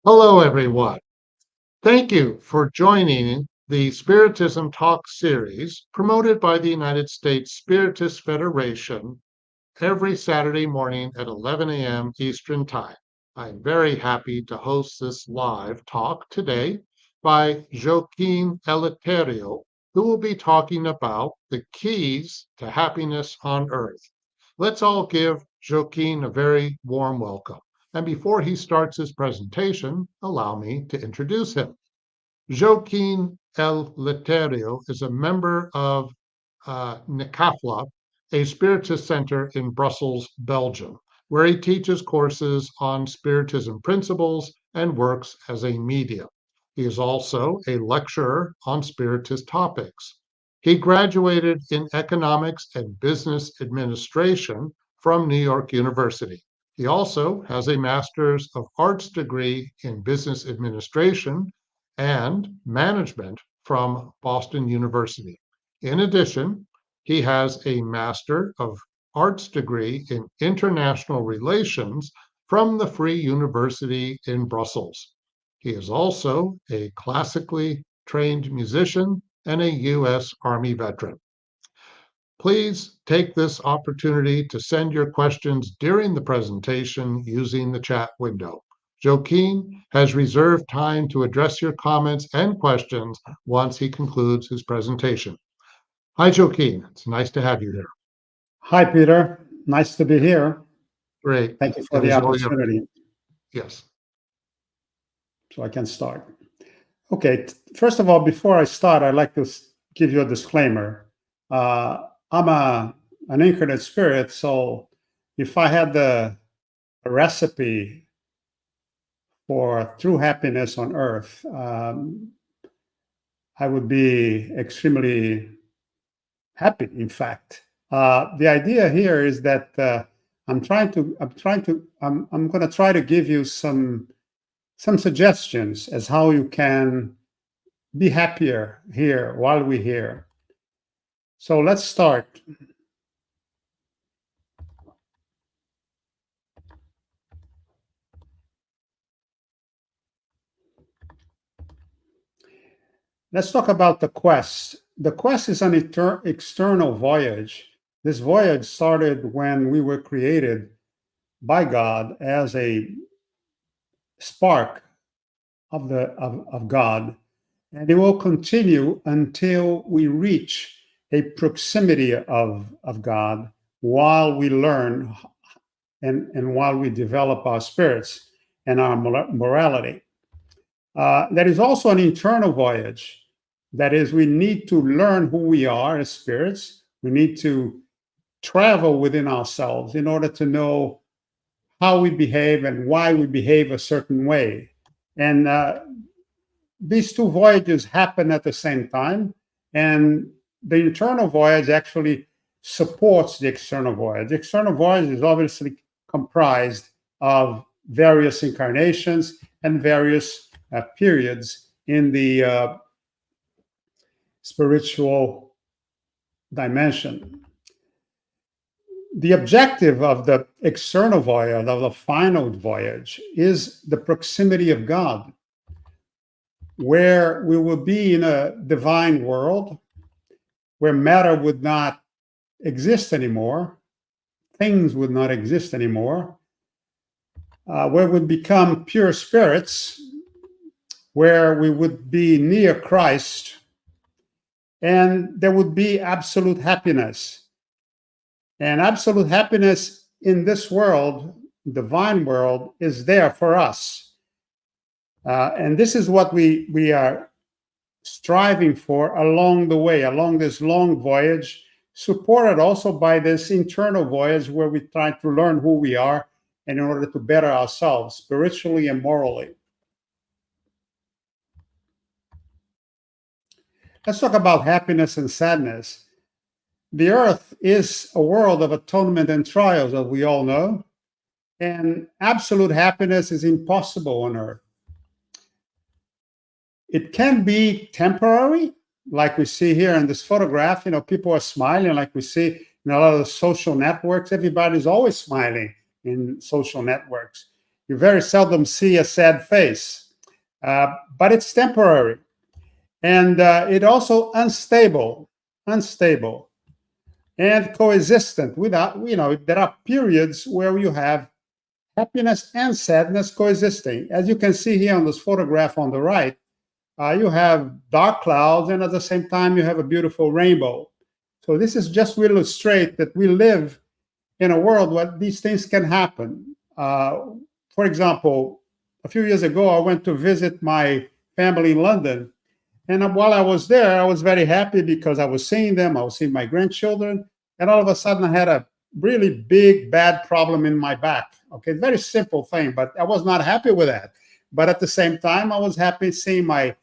Hello, everyone. Thank you for joining the Spiritism Talk series promoted by the United States Spiritist Federation every Saturday morning at 11 a.m. Eastern Time. I'm very happy to host this live talk today by Joaquim Eleuterio, who will be talking about the keys to happiness on earth. Let's all give Joaquin a very warm welcome. And before he starts his presentation, allow me to introduce him. Joaquim Eleuterio is a member of Neecafla, a Spiritist center in Brussels, Belgium, where he teaches courses on Spiritism principles and works as a medium. He is also a lecturer on Spiritist topics. He graduated in economics and business administration from New York University. He also has a Master's of Arts degree in business administration and management from Boston University. In addition, he has a Master of Arts degree in international relations from the Free University in Brussels. He is also a classically trained musician and a U.S. Army veteran. Please take this opportunity to send your questions during the presentation using the chat window. Joaquin has reserved time to address your comments and questions once he concludes his presentation. Hi, Joaquin. It's nice to have you here. Hi, Peter. Nice to be here. Great. Thank you for It the is all yours. opportunity. Yes. So I can start. Okay. First of all, before I start, I'd like to give you a disclaimer. I'm an incarnate spirit, so if I had a recipe for true happiness on earth, I would be extremely happy, in fact. The idea here is that I'm going to try to give you some suggestions as how you can be happier here while we're here. So let's start. Let's talk about the quest. The quest is an external voyage. This voyage started when we were created by God as a spark of God, and it will continue until we reach a proximity of God while we learn and while we develop our spirits and our morality. There is also an internal voyage. That is, we need to learn who we are as spirits. We need to travel within ourselves in order to know how we behave and why we behave a certain way. And these two voyages happen at the same time. And the internal voyage actually supports the external voyage. The external voyage is obviously comprised of various incarnations and various periods in the spiritual dimension. The objective of the external voyage, of the final voyage, is the proximity of God, where we will be in a divine world where matter would not exist anymore, things would not exist anymore, where we become pure spirits, where we would be near Christ, and there would be absolute happiness. And absolute happiness in this world, divine world, is there for us. And this is what we are striving for along the way, along this long voyage, supported also by this internal voyage where we try to learn who we are and in order to better ourselves spiritually and morally. Let's talk about happiness and sadness. The earth is a world of atonement and trials, as we all know, and absolute happiness is impossible on earth. It can be temporary, like we see here in this photograph. People are smiling, like we see in a lot of the social networks. Everybody's always smiling in social networks. You very seldom see a sad face, but it's temporary. And it also unstable, and coexistent without, there are periods where you have happiness and sadness coexisting. As you can see here on this photograph on the right, you have dark clouds, and at the same time, you have a beautiful rainbow. So this is just to illustrate that we live in a world where these things can happen. For example, a few years ago, I went to visit my family in London. And while I was there, I was very happy because I was seeing them. I was seeing my grandchildren. And all of a sudden, I had a really big, bad problem in my back. Okay, very simple thing, but I was not happy with that. But at the same time, I was happy seeing my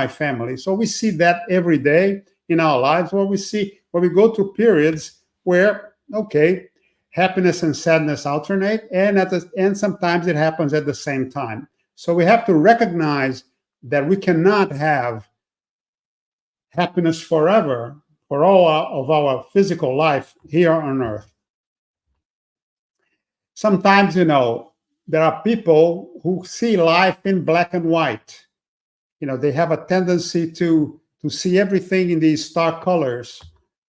family. So we see that every day in our lives, where we go through periods where, okay, happiness and sadness alternate, and sometimes it happens at the same time. So we have to recognize that we cannot have happiness forever for all of our physical life here on earth. Sometimes, there are people who see life in black and white. They have a tendency to see everything in these stark colors.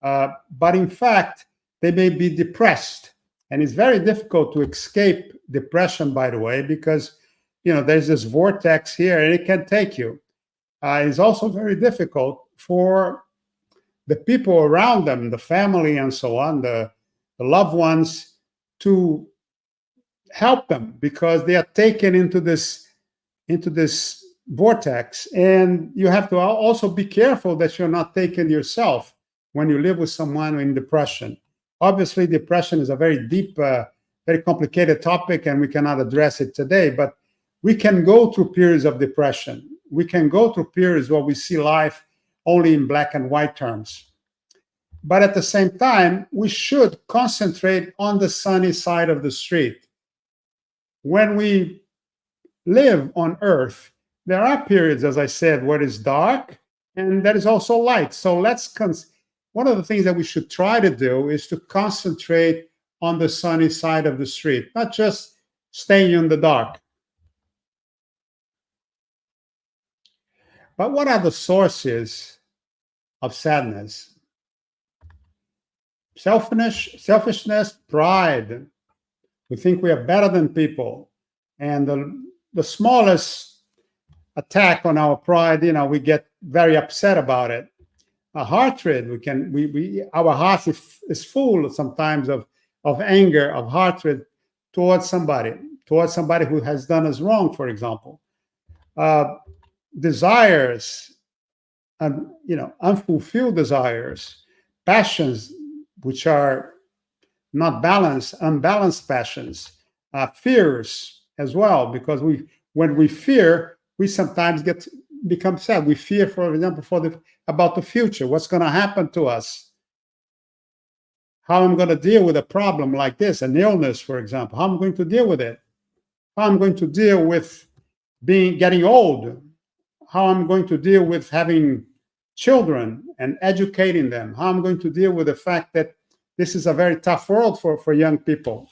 But in fact, they may be depressed. And it's very difficult to escape depression, by the way, because, there's this vortex here and it can take you. It's also very difficult for the people around them, the family and so on, the loved ones, to help them because they are taken into this vortex. And you have to also be careful that you're not taken yourself when you live with someone in depression. Obviously, depression is a very deep, very complicated topic, and we cannot address it today, but we can go through periods of depression. We can go through periods where we see life only in black and white terms. But at the same time, we should concentrate on the sunny side of the street. When we live on Earth, there are periods, as I said, where it's dark and there is also light. So one of the things that we should try to do is to concentrate on the sunny side of the street, not just staying in the dark. But what are the sources of sadness? Selfishness, pride. We think we are better than people. And the smallest attack on our pride, we get very upset about it. A hatred, our heart is full sometimes of anger, of hatred towards somebody who has done us wrong, for example. Desires, and unfulfilled desires, passions which are not balanced, unbalanced passions, fears as well, because when we fear, we sometimes become sad. We fear, for example, about the future, what's going to happen to us, how I'm going to deal with a problem like this, an illness, for example, how I'm going to deal with it, how I'm going to deal with getting old, how I'm going to deal with having children and educating them, how I'm going to deal with the fact that this is a very tough world for young people.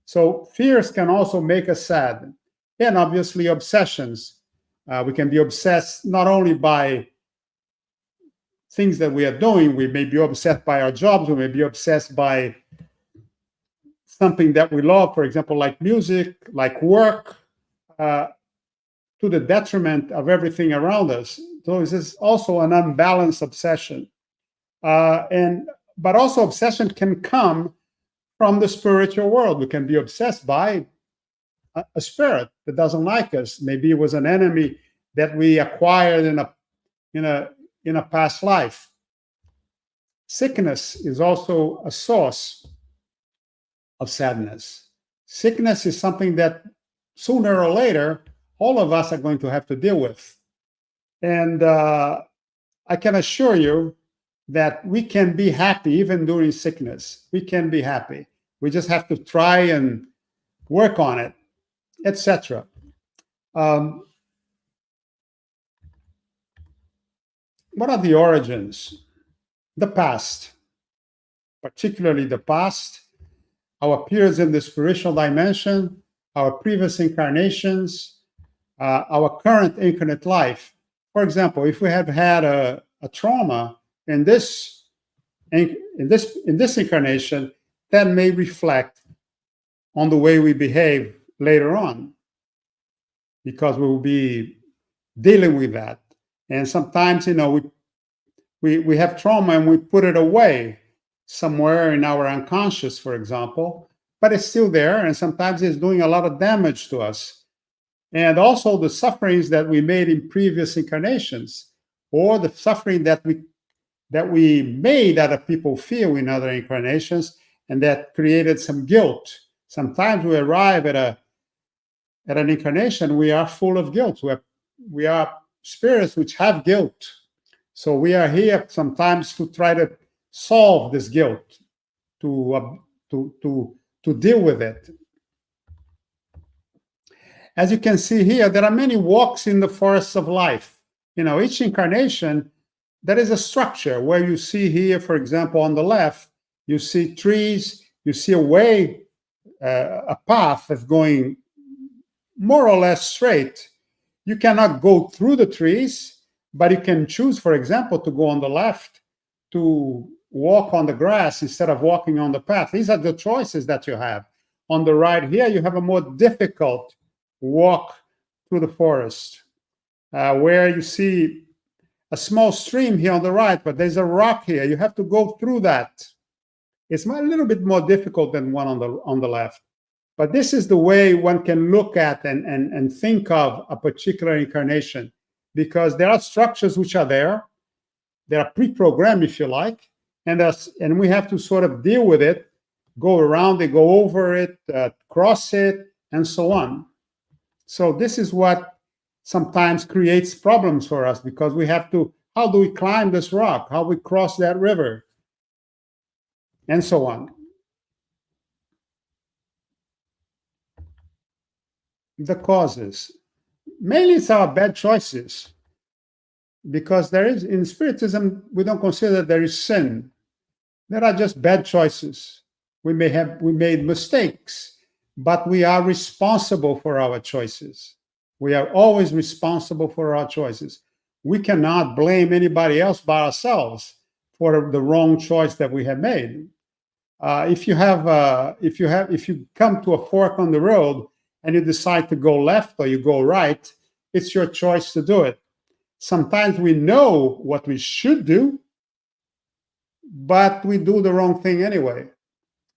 So fears can also make us sad. And obviously obsessions. We can be obsessed not only by things that we are doing, we may be obsessed by our jobs, we may be obsessed by something that we love, for example, like music, like work, to the detriment of everything around us. So this is also an unbalanced obsession. But also obsession can come from the spiritual world. We can be obsessed by a spirit that doesn't like us. Maybe it was an enemy that we acquired in a past life. Sickness is also a source of sadness. Sickness is something that sooner or later, all of us are going to have to deal with. And I can assure you that we can be happy even during sickness. We can be happy. We just have to try and work on it, etc. What are the origins? The past, particularly the past, our periods in the spiritual dimension, our previous incarnations, our current incarnate life. For example, if we have had a trauma in this incarnation, that may reflect on the way we behave later on, because we will be dealing with that. And sometimes, we have trauma and we put it away somewhere in our unconscious, for example, but it's still there, and sometimes it's doing a lot of damage to us. And also the sufferings that we made in previous incarnations, or the suffering that we made other people feel in other incarnations, and that created some guilt. Sometimes we arrive at an incarnation, we are full of guilt. We are spirits which have guilt. So we are here sometimes to try to solve this guilt, to deal with it. As you can see here, there are many walks in the forests of life. Each incarnation, there is a structure where you see here, for example, on the left, you see trees, you see a way, a path that's going more or less straight. You cannot go through the trees, but you can choose, for example, to go on the left, to walk on the grass instead of walking on the path. These are the choices that you have. On the right here, you have a more difficult walk through the forest, where you see a small stream here on the right, but there's a rock here. You have to go through that. It's a little bit more difficult than one on the left. But this is the way one can look at and think of a particular incarnation, because there are structures which are there. They are pre-programmed, if you like, and we have to sort of deal with it, go around it, go over it, cross it, and so on. So this is what sometimes creates problems for us, because we have to, how do we climb this rock? How do we cross that river? And so on. The causes. Mainly it's our bad choices, because there is, in Spiritism, we don't consider that there is sin. There are just bad choices. We made mistakes, but we are responsible for our choices. We are always responsible for our choices. We cannot blame anybody else but ourselves for the wrong choice that we have made. If you come to a fork on the road and you decide to go left or you go right, it's your choice to do it. Sometimes we know what we should do, but we do the wrong thing anyway.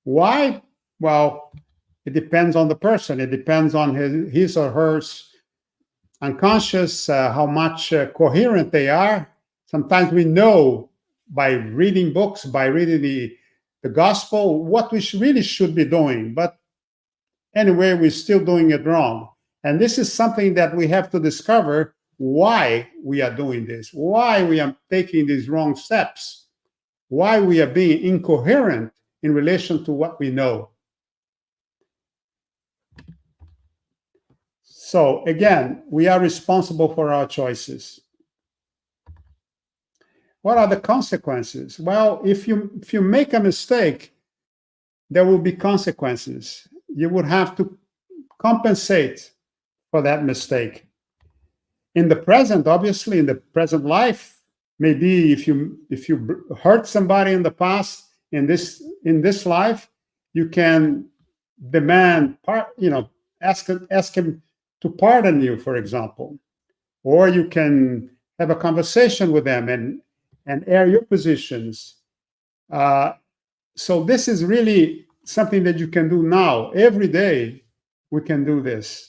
Why? Well, it depends on the person. It depends on his or her unconscious, how much coherent they are. Sometimes we know by reading books, by reading the gospel, what we really should be doing. But anyway, we're still doing it wrong. And this is something that we have to discover, why we are doing this, why we are taking these wrong steps, why we are being incoherent in relation to what we know. So again, we are responsible for our choices. What are the consequences? Well, if you make a mistake, there will be consequences. You would have to compensate for that mistake. In the present, obviously, in the present life, maybe if you hurt somebody in the past, in this life, you can demand ask him to pardon you, for example, or you can have a conversation with them and air your positions. So this is really something that you can do now. Every day we can do this.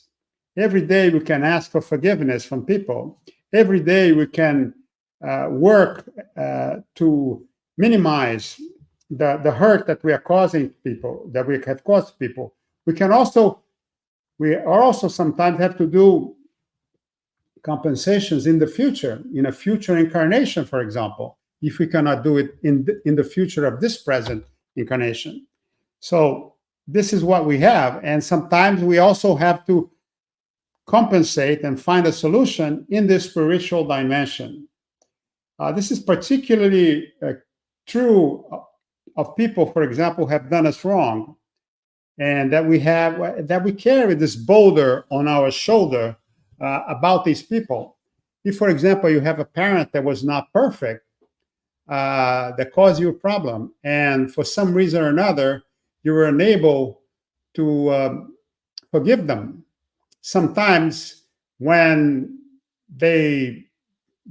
Every day we can ask for forgiveness from people. Every day we can work to minimize the hurt that we are causing people, that we have caused people. We also sometimes have to do compensations in the future, in a future incarnation, for example, if we cannot do it in the future of this present incarnation. So this is what we have. And sometimes we also have to compensate and find a solution in the spiritual dimension. This is particularly true of people, for example, who have done us wrong. and that we carry this boulder on our shoulder about these people. If, for example, you have a parent that was not perfect, that caused you a problem, and for some reason or another, you were unable to forgive them. Sometimes when they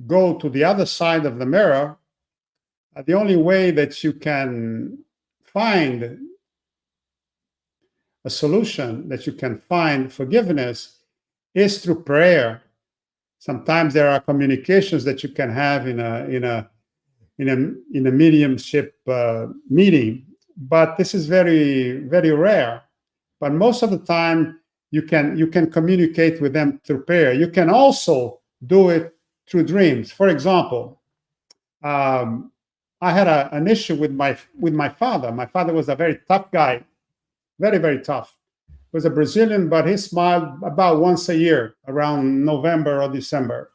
go to the other side of the mirror, the only way that you can find a solution, that you can find forgiveness, is through prayer. Sometimes there are communications that you can have in a mediumship meeting, but this is very, very rare. But most of the time, you can communicate with them through prayer. You can also do it through dreams. For example, I had an issue with my father. My father was a very tough guy, very, very tough. He was a Brazilian, but he smiled about once a year around November or December.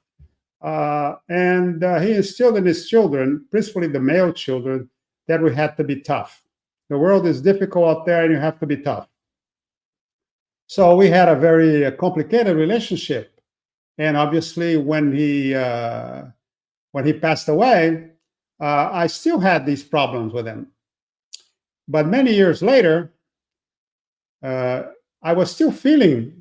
And he instilled in his children, principally the male children, that we had to be tough. The world is difficult out there and you have to be tough. So we had a very complicated relationship. And obviously when he passed away, I still had these problems with him. But many years later, I was still feeling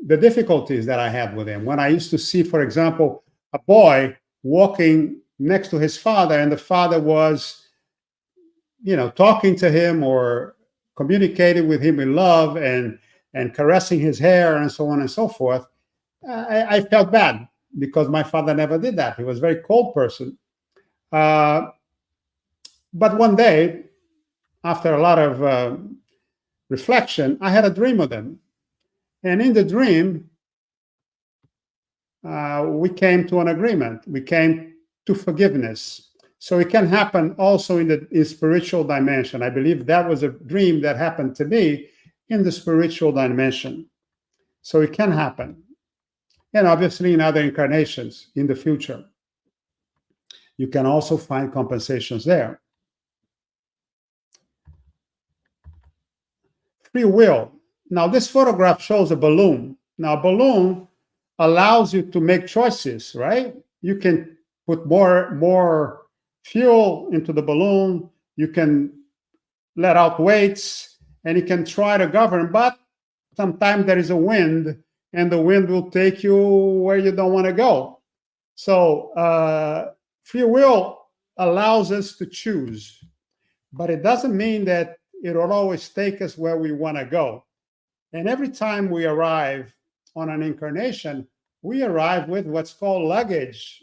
the difficulties that I had with him. When I used to see, for example, a boy walking next to his father, and the father was, talking to him or communicating with him in love and caressing his hair and so on and so forth, I felt bad because my father never did that. He was a very cold person. But one day, after a lot of reflection, I had a dream of him. And in the dream, we came to an agreement. We came to forgiveness. So it can happen also in the spiritual dimension. I believe that was a dream that happened to me in the spiritual dimension. So it can happen. And obviously in other incarnations in the future. You can also find compensations there. Free will. Now this photograph shows a balloon. Now a balloon allows you to make choices, right? You can put more fuel into the balloon, you can let out weights, and you can try to govern, but sometimes there is a wind, and the wind will take you where you don't want to go. So free will allows us to choose, but it doesn't mean that it will always take us where we want to go. And every time we arrive on an incarnation, we arrive with what's called luggage.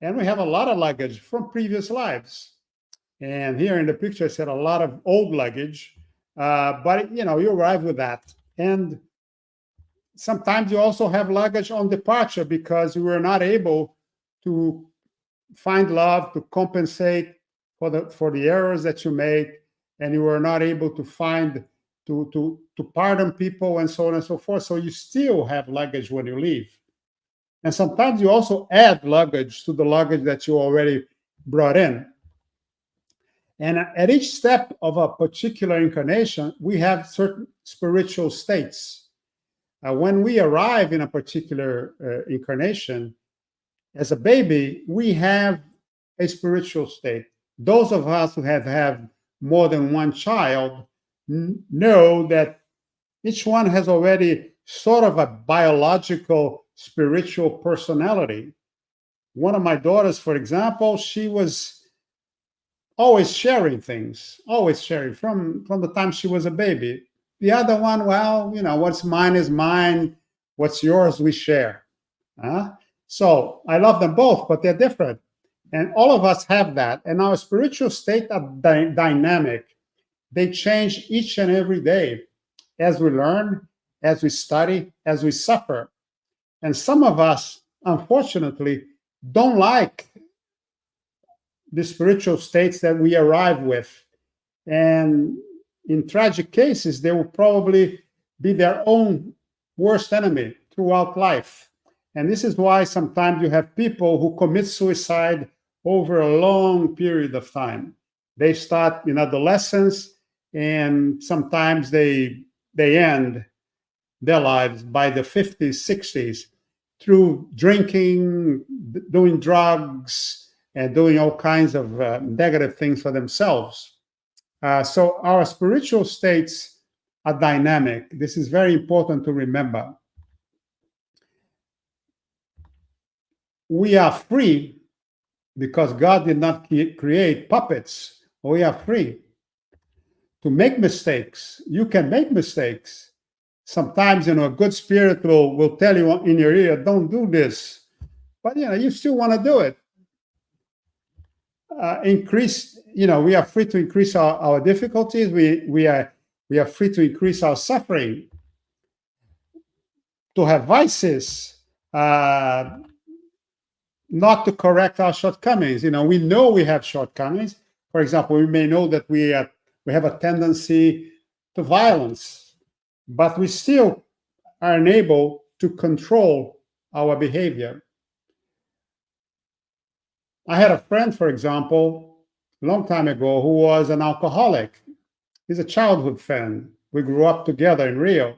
And we have a lot of luggage from previous lives. And here in the picture, I said a lot of old luggage, but you arrive with that. And sometimes you also have luggage on departure because you were not able to find love, to compensate for the errors that you made, and you were not able to find to pardon people and so on and so forth. So you still have luggage when you leave. And sometimes you also add luggage to the luggage that you already brought in. And at each step of a particular incarnation, we have certain spiritual states. When we arrive in a particular incarnation, as a baby, we have a spiritual state. Those of us who have had more than one child know that each one has already sort of a biological spiritual personality. One of my daughters, for example, she was always sharing things, always sharing from the time she was a baby. The other one, well, what's mine is mine, what's yours we share. So I love them both, but they're different. And all of us have that. And our spiritual state are dynamic. They change each and every day as we learn, as we study, as we suffer. And some of us, unfortunately, don't like the spiritual states that we arrive with. And in tragic cases, they will probably be their own worst enemy throughout life. And this is why sometimes you have people who commit suicide over a long period of time. They start in adolescence, and sometimes they end their lives by the 50s, 60s through drinking, doing drugs, and doing all kinds of negative things for themselves. So our spiritual states are dynamic. This is very important to remember. We are free because God did not create puppets. We are free to make mistakes. You can make mistakes. Sometimes, a good spirit will tell you in your ear, don't do this. But, you still want to do it. We are free to increase our difficulties. We are free to increase our suffering, to have vices, not to correct our shortcomings. We know we have shortcomings. For example, we may know that we have a tendency to violence, but we still are unable to control our behavior. I had a friend, for example, a long time ago, who was an alcoholic. He's a childhood friend. We grew up together in Rio.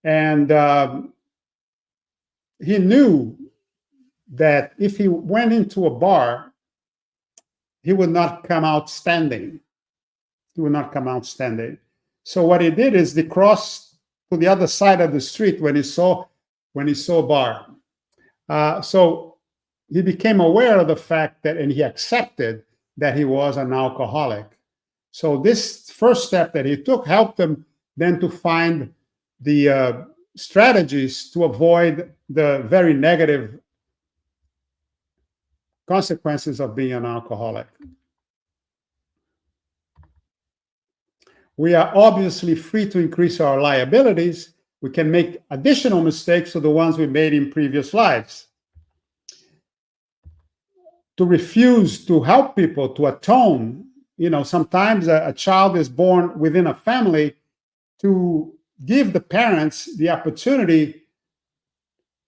And he knew that if he went into a bar, he would not come out standing. He would not come out standing. So what he did is he crossed to the other side of the street when he saw a bar. So he became aware of the fact that, and he accepted that he was an alcoholic. So this first step that he took helped him then to find the strategies to avoid the very negative consequences of being an alcoholic. We are obviously free to increase our liabilities. We can make additional mistakes to the ones we made in previous lives. To refuse to help people, to atone. Sometimes a child is born within a family to give the parents the opportunity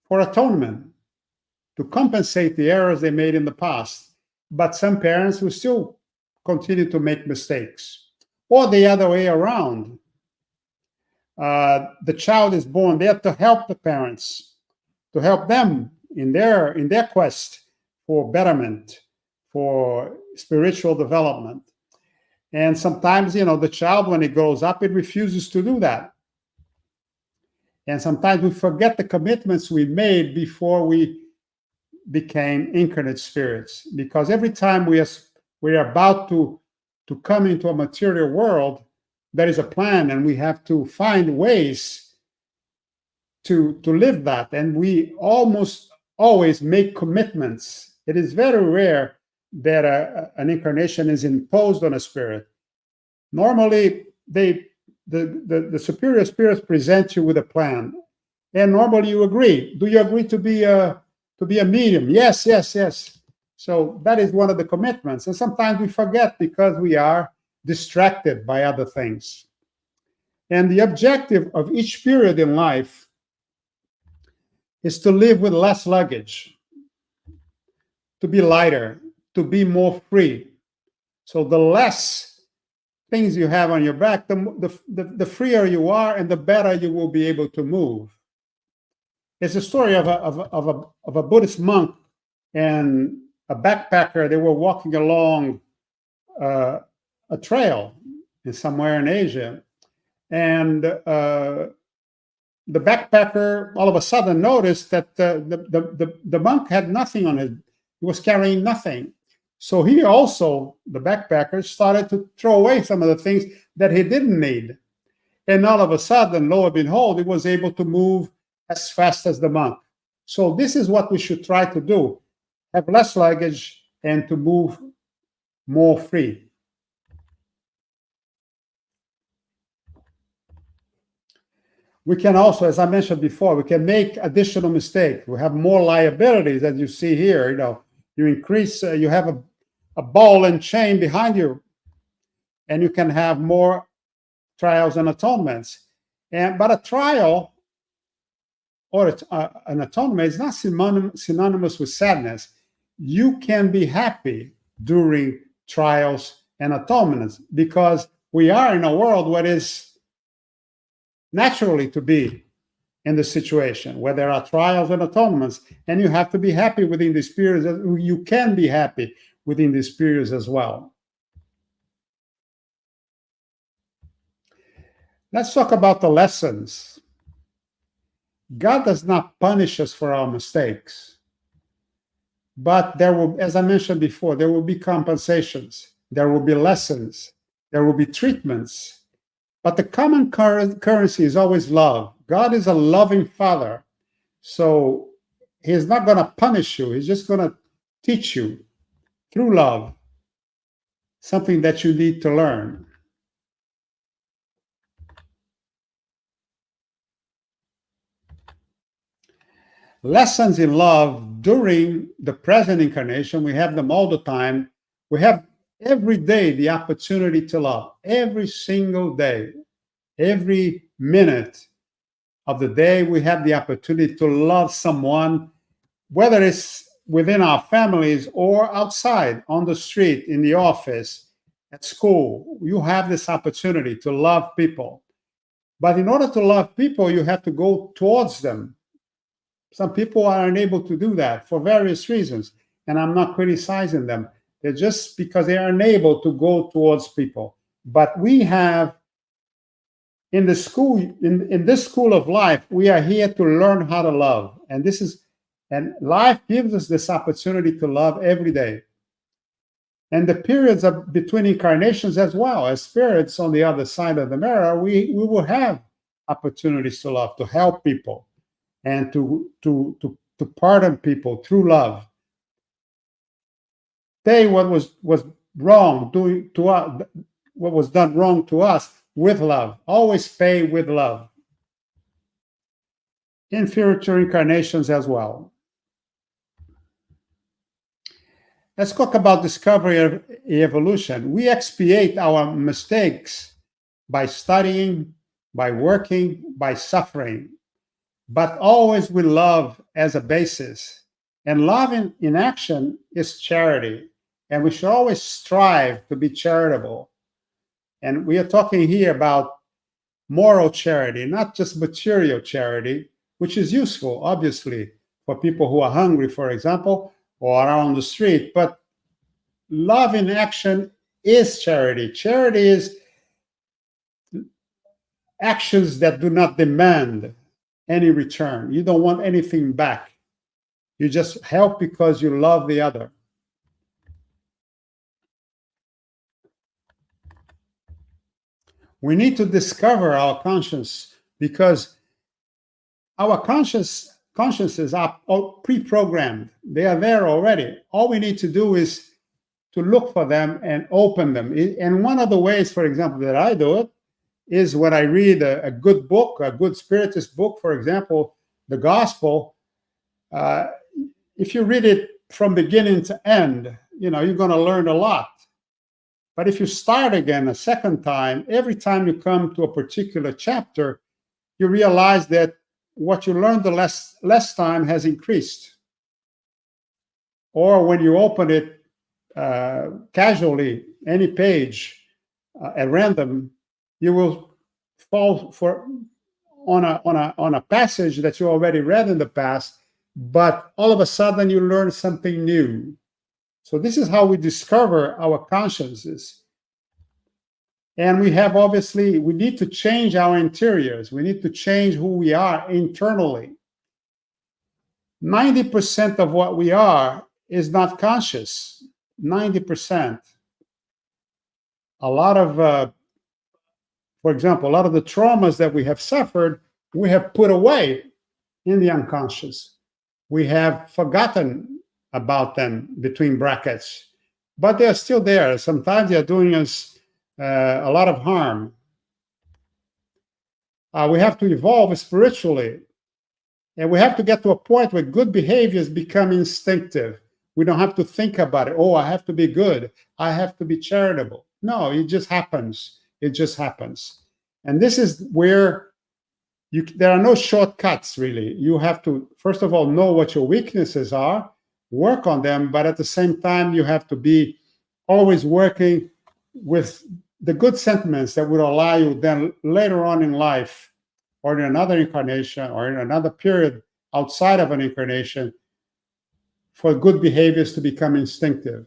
for atonement, to compensate the errors they made in the past. But some parents will still continue to make mistakes. Or the other way around. The child is born there to help the parents, to help them in their quest for betterment, for spiritual development. And sometimes, the child, when it grows up, it refuses to do that. And sometimes we forget the commitments we made before we became incarnate spirits. Because every time we are about to come into a material world, there is a plan, and we have to find ways to live that. And we almost always make commitments. It is very rare that an incarnation is imposed on a spirit. Normally, the superior spirits present you with a plan, and normally you agree. Do you agree to be a medium? Yes. So that is one of the commitments. And sometimes we forget because we are distracted by other things. And the objective of each period in life is to live with less luggage, to be lighter, to be more free. So the less things you have on your back, the freer you are, and the better you will be able to move. It's a story of a Buddhist monk and a backpacker. They were walking along a trail somewhere in Asia, and the backpacker all of a sudden noticed that the monk had nothing on him. He was carrying nothing. So he also, the backpacker, started to throw away some of the things that he didn't need. And all of a sudden, lo and behold, he was able to move as fast as the monk. So this is what we should try to do. Have less luggage and to move more free. We can also, as I mentioned before, we can make additional mistakes. We have more liabilities, as you see here. You increase, you have a ball and chain behind you, and you can have more trials and atonements. But a trial or an atonement is not synonymous with sadness. You can be happy during trials and atonements, because we are in a world where it is naturally to be in the situation where there are trials and atonements, and you have to be happy within these periods. You can be happy within these periods as well. Let's talk about the lessons. God does not punish us for our mistakes, but there will, as I mentioned before, there will be compensations, there will be lessons, there will be treatments, but the common currency is always love. God is a loving Father, so He's not going to punish you. He's just going to teach you through love something that you need to learn. Lessons in love during the present incarnation, we have them all the time. We have every day the opportunity to love, every single day, every minute of the day, we have the opportunity to love someone, whether it's within our families or outside, on the street, in the office, at school. You have this opportunity to love people. But in order to love people, you have to go towards them. Some people are unable to do that for various reasons, and I'm not criticizing them. They're just because they are unable to go towards people. But we have, in the school, in this school of life, we are here to learn how to love. And life gives us this opportunity to love every day. And the periods of between incarnations as well, as spirits on the other side of the mirror, we will have opportunities to love, to help people, and to pardon people through love. Say what was wrong doing to us, what was done wrong to us with love. Always pay with love. In future incarnations as well. Let's talk about discovery of evolution. We expiate our mistakes by studying, by working, by suffering, but always with love as a basis. And love in action is charity. And we should always strive to be charitable. And we are talking here about moral charity, not just material charity, which is useful, obviously, for people who are hungry, for example, or are on the street. But love in action is charity. Charity is actions that do not demand any return. You don't want anything back. You just help because you love the other. We need to discover our conscience, because our consciences are pre-programmed. They are there already. All we need to do is to look for them and open them. And one of the ways, for example, that I do it is when I read a good book, a good Spiritist book, for example, the Gospel. If you read it from beginning to end, you're going to learn a lot. But if you start again a second time, every time you come to a particular chapter, you realize that what you learned the less time has increased. Or when you open it casually, any page at random, you will fall on a passage that you already read in the past, but all of a sudden you learn something new. So this is how we discover our consciences. And we need to change our interiors. We need to change who we are internally. 90% of what we are is not conscious. 90%. For example, a lot of the traumas that we have suffered, we have put away in the unconscious. We have forgotten about them, between brackets, but they're still there. Sometimes they're doing us a lot of harm. We have to evolve spiritually, and we have to get to a point where good behaviors become instinctive. We don't have to think about it. Oh, I have to be good. I have to be charitable. No, it just happens. It just happens. And this is where there are no shortcuts, really. You have to, first of all, know what your weaknesses are, work on them, but at the same time, you have to be always working with the good sentiments that would allow you then later on in life, or in another incarnation, or in another period outside of an incarnation, for good behaviors to become instinctive.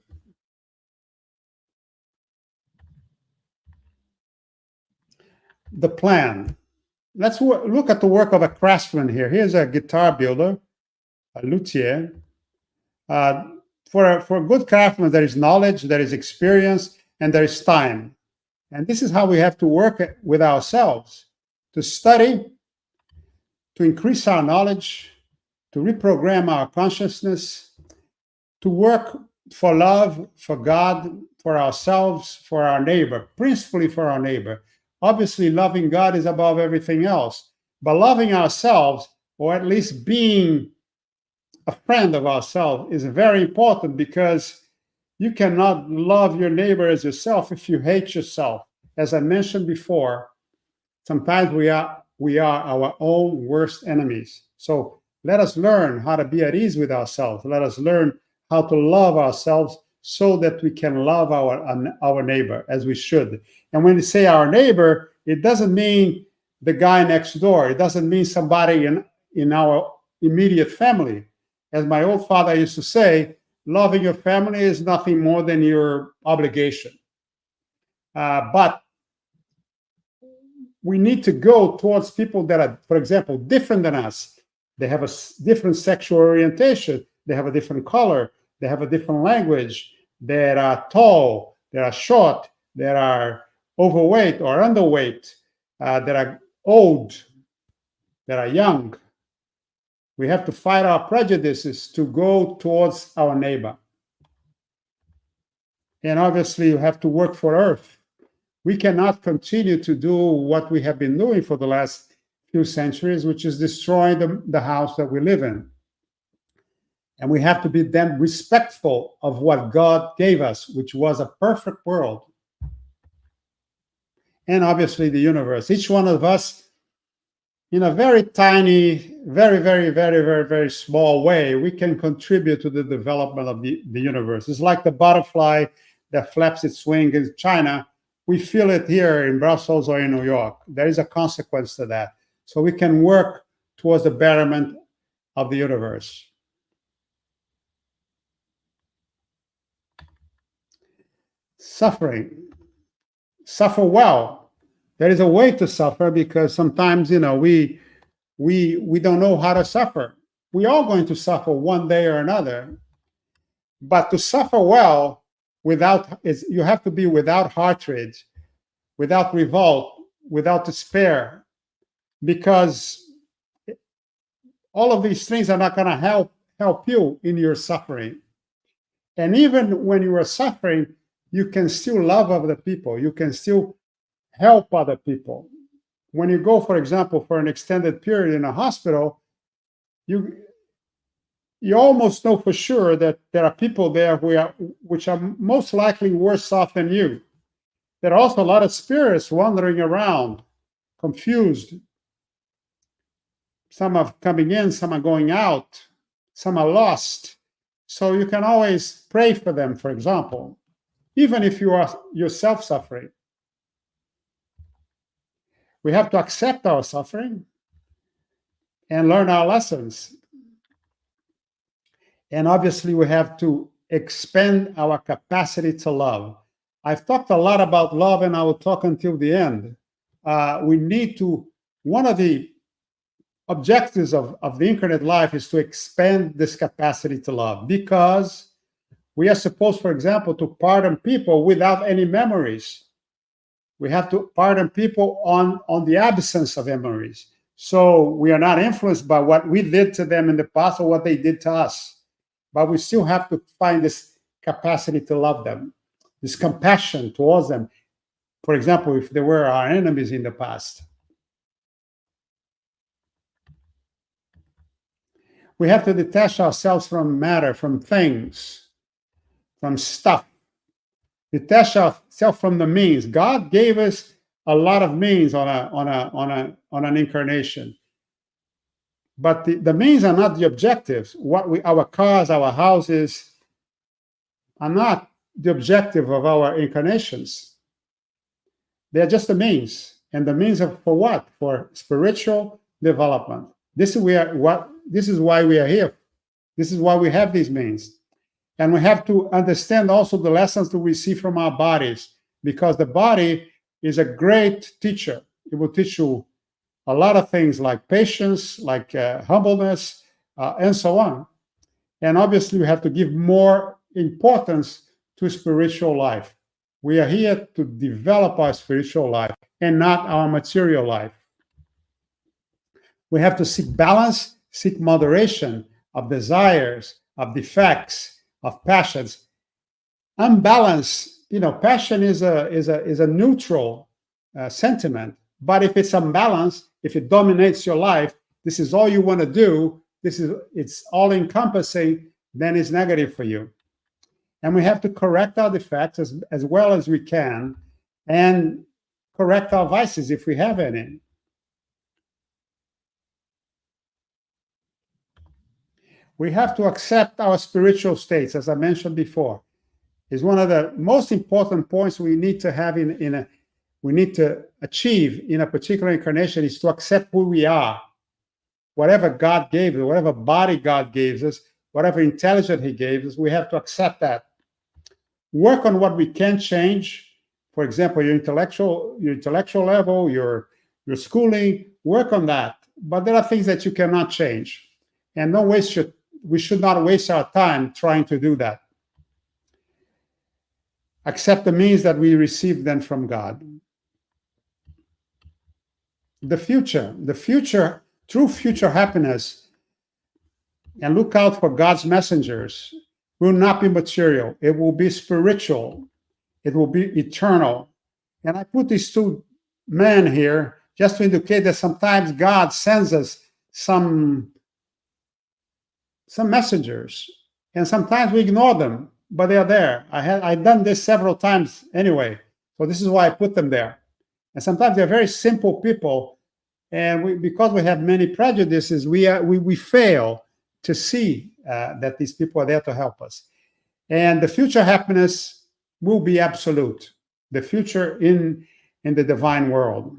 The plan. Let's look at the work of a craftsman here. Here's a guitar builder, a luthier. For a good craftsman, there is knowledge, there is experience, and there is time. And this is how we have to work with ourselves, to study, to increase our knowledge, to reprogram our consciousness, to work for love, for God, for ourselves, for our neighbor, principally for our neighbor. Obviously, loving God is above everything else, but loving ourselves, or at least being a friend of ourselves, is very important, because you cannot love your neighbor as yourself if you hate yourself. As I mentioned before, sometimes we are our own worst enemies. So let us learn how to be at ease with ourselves. Let us learn how to love ourselves so that we can love our neighbor as we should. And when we say our neighbor, it doesn't mean the guy next door. It doesn't mean somebody in our immediate family. As my old father used to say, loving your family is nothing more than your obligation. But we need to go towards people that are, for example, different than us. They have a different sexual orientation. They have a different color. They have a different language. They are tall. They are short. They are overweight or underweight. That are old. That are young. We have to fight our prejudices to go towards our neighbor. And obviously, you have to work for Earth. We cannot continue to do what we have been doing for the last few centuries, which is destroying the house that we live in. And we have to be then respectful of what God gave us, which was a perfect world. And obviously the universe. Each one of us, in a very tiny, very, very, very, very, very small way, we can contribute to the development of the universe. It's like the butterfly that flaps its wing in China. We feel it here in Brussels or in New York. There is a consequence to that. So we can work towards the betterment of the universe. Suffering. Suffer well. There is a way to suffer, because sometimes, we don't know how to suffer. We are going to suffer one day or another. But to suffer well, you have to be without hatred, without revolt, without despair, because all of these things are not going to help you in your suffering. And even when you are suffering, you can still love other people. You can still help other people. When you go, for example, for an extended period in a hospital, you almost know for sure that there are people there which are most likely worse off than you. There are also a lot of spirits wandering around, confused. Some are coming in, some are going out, some are lost. So you can always pray for them, for example, even if you are yourself suffering. We have to accept our suffering and learn our lessons. And obviously, we have to expand our capacity to love. I've talked a lot about love, and I will talk until the end. One of the objectives of the incarnate life is to expand this capacity to love, because we are supposed, for example, to pardon people without any memories. We have to pardon people on the absence of memories. So we are not influenced by what we did to them in the past or what they did to us. But we still have to find this capacity to love them, this compassion towards them. For example, if they were our enemies in the past. We have to detach ourselves from matter, from things, from stuff. Detach ourselves from the means. God gave us a lot of means on an incarnation. But the means are not the objectives. Our cars, our houses are not the objective of our incarnations. They're just the means. And the means of for what? For spiritual development. This is why we are here. This is why we have these means. And we have to understand also the lessons that we see from our bodies, because the body is a great teacher. It will teach you a lot of things like patience, like humbleness, and so on. And obviously, we have to give more importance to spiritual life. We are here to develop our spiritual life and not our material life. We have to seek balance, seek moderation of desires, of defects, of passions. Unbalance, passion is a neutral sentiment. But if it's unbalanced, if it dominates your life, this is all you want to do, it's all encompassing, then it's negative for you. And we have to correct our defects as well as we can, and correct our vices if we have any. We have to accept our spiritual states, as I mentioned before. Is one of the most important points we need to have we need to achieve in a particular incarnation, is to accept who we are. Whatever God gave us, whatever body God gave us, whatever intelligence He gave us, we have to accept that. Work on what we can change. For example, your intellectual level, your schooling, work on that. But there are things that you cannot change. And we should not waste our time trying to do that. Accept the means that we receive then from God. The future, true future happiness, and look out for God's messengers, will not be material. It will be spiritual. It will be eternal. And I put these two men here just to indicate that sometimes God sends us some messengers, and sometimes we ignore them, but they are there. I've done this several times anyway, so this is why I put them there. And sometimes they're very simple people, and because we have many prejudices, we fail to see that these people are there to help us. And the future happiness will be absolute. The future in the divine world.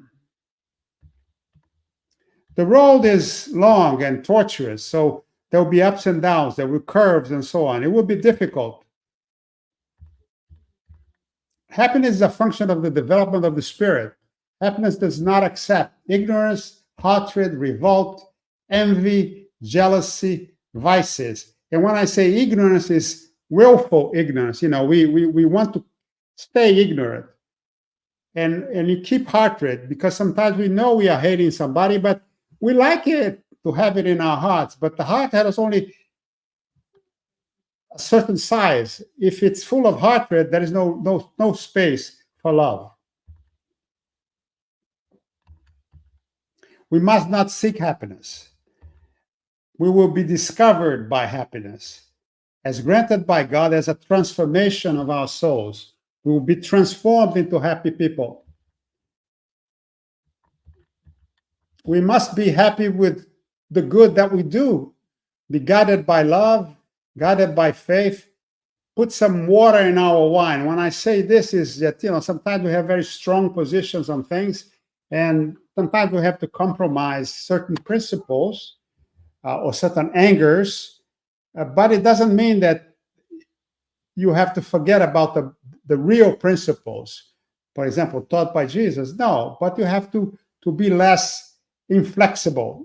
The road is long and tortuous, so there will be ups and downs, there will be curves and so on. It will be difficult. Happiness is a function of the development of the spirit. Happiness does not accept ignorance, hatred, revolt, envy, jealousy, vices. And when I say ignorance, is willful ignorance. We want to stay ignorant. And you keep hatred, because sometimes we know we are hating somebody, but we like it to have it in our hearts. But the heart has only a certain size. If it's full of hatred, there is no space for love. We must not seek happiness. We will be discovered by happiness, as granted by God as a transformation of our souls. We will be transformed into happy people. We must be happy with the good that we do, be guided by love, guided by faith. Put some water in our wine. When I say this, is that sometimes we have very strong positions on things, and sometimes we have to compromise certain principles or certain angers, but it doesn't mean that you have to forget about the real principles, for example, taught by Jesus. No, but you have to be less inflexible.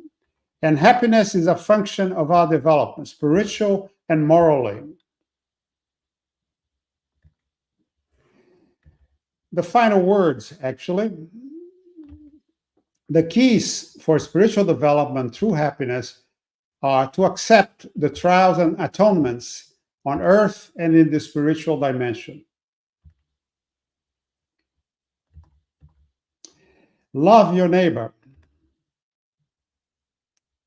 And happiness is a function of our development, spiritual and morally. The final words, actually. The keys for spiritual development through happiness are to accept the trials and atonements on earth and in the spiritual dimension. Love your neighbor.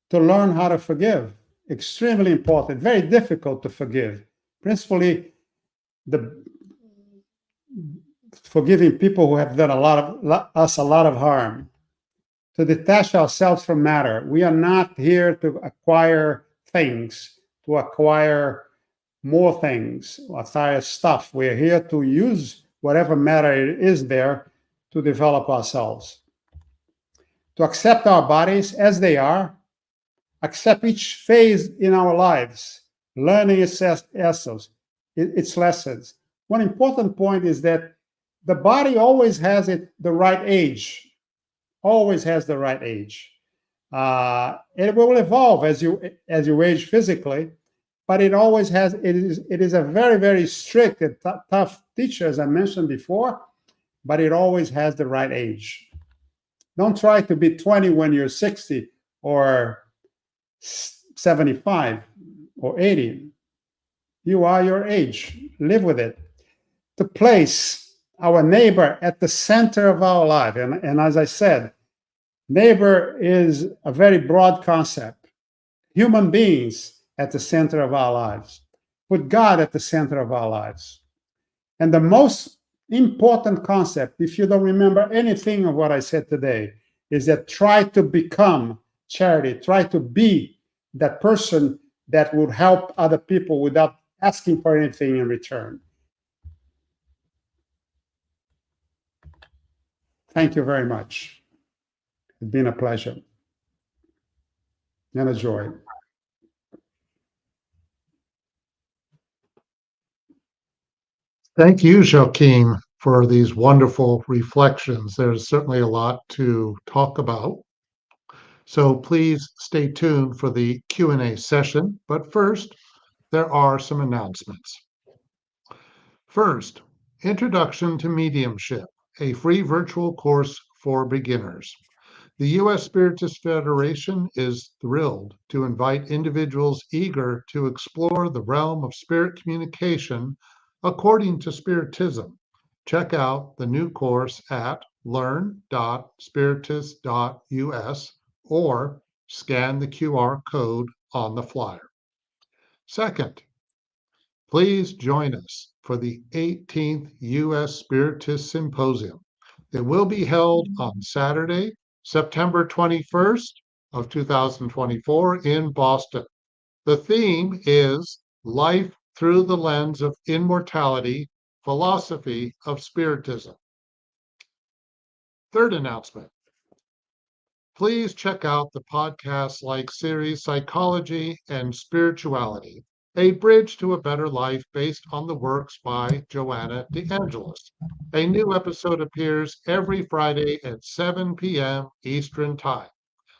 To learn how to forgive. Extremely important, very difficult to forgive. Principally, forgiving people who have done us a lot of harm. To detach ourselves from matter. We are not here to acquire things, to acquire more things, acquire stuff. We are here to use whatever matter is there to develop ourselves, to accept our bodies as they are, accept each phase in our lives, learning its essence, its lessons. One important point is that the body always has the right age, always has the right age. It will evolve as you age physically, but it always has. It is a very, very strict and tough teacher, as I mentioned before, but it always has the right age. Don't try to be 20 when you're 60 or 75 or 80. You are your age. Live with it. To place our neighbor at the center of our life. And as I said, neighbor is a very broad concept. Human beings at the center of our lives. Put God at the center of our lives. And the most important concept, if you don't remember anything of what I said today, is that try to become charity. Try to be that person that would help other people without asking for anything in return. Thank you very much. It's been a pleasure and a joy. Thank you, Joaquim, for these wonderful reflections. There's certainly a lot to talk about. So please stay tuned for the Q&A session. But first, there are some announcements. First, Introduction to Mediumship, a free virtual course for beginners. The U.S. Spiritist Federation is thrilled to invite individuals eager to explore the realm of spirit communication according to Spiritism. Check out the new course at learn.spiritist.us or scan the QR code on the flyer. Second, please join us for the 18th U.S. Spiritist Symposium. It will be held on Saturday, September 21st of 2024 in Boston. The theme is Life Through the Lens of Immortality, Philosophy of Spiritism. Third announcement. Please check out the podcast-like series Psychology and Spirituality, a bridge to a better life based on the works by Joanna DeAngelis. A new episode appears every Friday at 7 p.m. Eastern Time,